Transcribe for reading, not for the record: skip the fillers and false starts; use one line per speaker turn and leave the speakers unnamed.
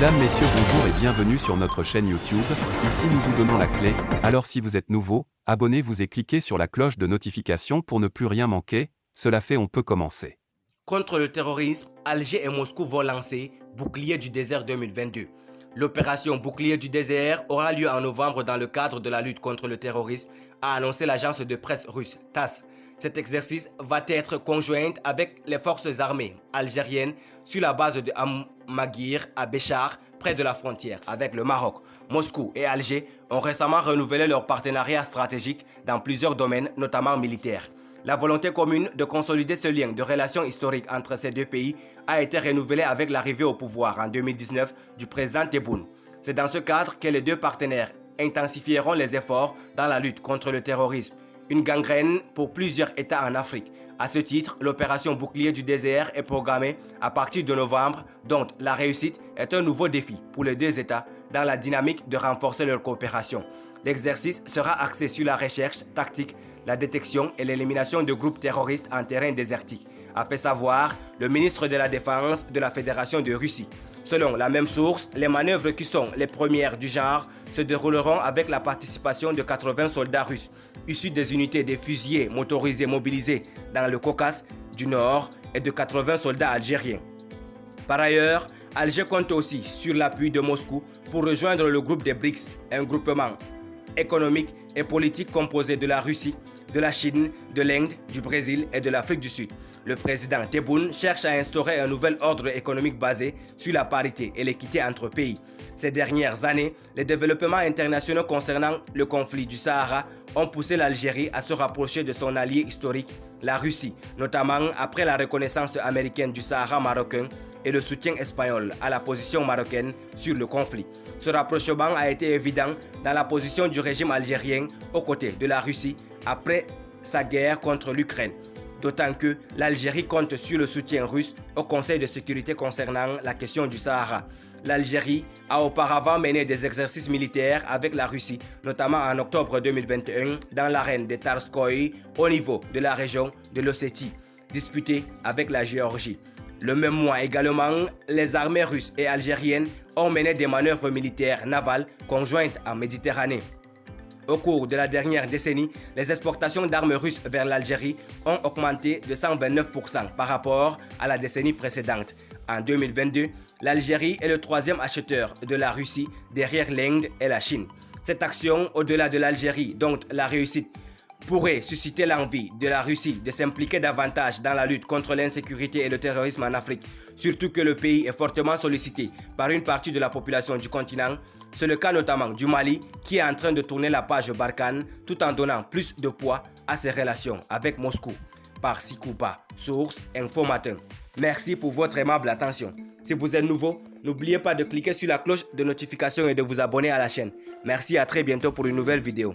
Mesdames, Messieurs, bonjour et bienvenue sur notre chaîne YouTube. Ici nous vous donnons la clé, alors si vous êtes nouveau, abonnez-vous et cliquez sur la cloche de notification pour ne plus rien manquer. Cela fait, on peut commencer.
Contre le terrorisme, Alger et Moscou vont lancer Bouclier du désert 2022. L'opération Bouclier du désert aura lieu en novembre dans le cadre de la lutte contre le terrorisme, a annoncé l'agence de presse russe TASS. Cet exercice va être conjoint avec les forces armées algériennes sur la base de Amaguir à Béchar, près de la frontière avec le Maroc. Moscou et Alger ont récemment renouvelé leur partenariat stratégique dans plusieurs domaines, notamment militaires. La volonté commune de consolider ce lien de relations historiques entre ces deux pays a été renouvelée avec l'arrivée au pouvoir en 2019 du président Tebboune. C'est dans ce cadre que les deux partenaires intensifieront les efforts dans la lutte contre le terrorisme, une gangrène pour plusieurs États en Afrique. À ce titre, l'opération Bouclier du désert est programmée à partir de novembre, dont la réussite est un nouveau défi pour les deux États dans la dynamique de renforcer leur coopération. L'exercice sera axé sur la recherche tactique, la détection et l'élimination de groupes terroristes en terrain désertique, a fait savoir le ministre de la Défense de la Fédération de Russie. Selon la même source, les manœuvres qui sont les premières du genre se dérouleront avec la participation de 80 soldats russes, issus des unités des fusiliers motorisés mobilisés dans le Caucase du Nord et de 80 soldats algériens. Par ailleurs, Alger compte aussi sur l'appui de Moscou pour rejoindre le groupe des BRICS, un groupement économique et politique composé de la Russie, de la Chine, de l'Inde, du Brésil et de l'Afrique du Sud. Le président Tebboune cherche à instaurer un nouvel ordre économique basé sur la parité et l'équité entre pays. Ces dernières années, les développements internationaux concernant le conflit du Sahara ont poussé l'Algérie à se rapprocher de son allié historique, la Russie, notamment après la reconnaissance américaine du Sahara marocain et le soutien espagnol à la position marocaine sur le conflit. Ce rapprochement a été évident dans la position du régime algérien aux côtés de la Russie après sa guerre contre l'Ukraine. D'autant que l'Algérie compte sur le soutien russe au Conseil de sécurité concernant la question du Sahara. L'Algérie a auparavant mené des exercices militaires avec la Russie, notamment en octobre 2021 dans l'arène de Tarskoï au niveau de la région de l'Ossétie, disputée avec la Géorgie. Le même mois également, les armées russes et algériennes ont mené des manœuvres militaires navales conjointes en Méditerranée. Au cours de la dernière décennie, les exportations d'armes russes vers l'Algérie ont augmenté de 129% par rapport à la décennie précédente. En 2022, l'Algérie est le troisième acheteur de la Russie derrière l'Inde et la Chine. Cette action, au-delà de l'Algérie, dont la réussite pourrait susciter l'envie de la Russie de s'impliquer davantage dans la lutte contre l'insécurité et le terrorisme en Afrique, surtout que le pays est fortement sollicité par une partie de la population du continent. C'est le cas notamment du Mali qui est en train de tourner la page Barkhane tout en donnant plus de poids à ses relations avec Moscou. Par Sikoupa, source Info Matin. Merci pour votre aimable attention. Si vous êtes nouveau, n'oubliez pas de cliquer sur la cloche de notification et de vous abonner à la chaîne. Merci, à très bientôt pour une nouvelle vidéo.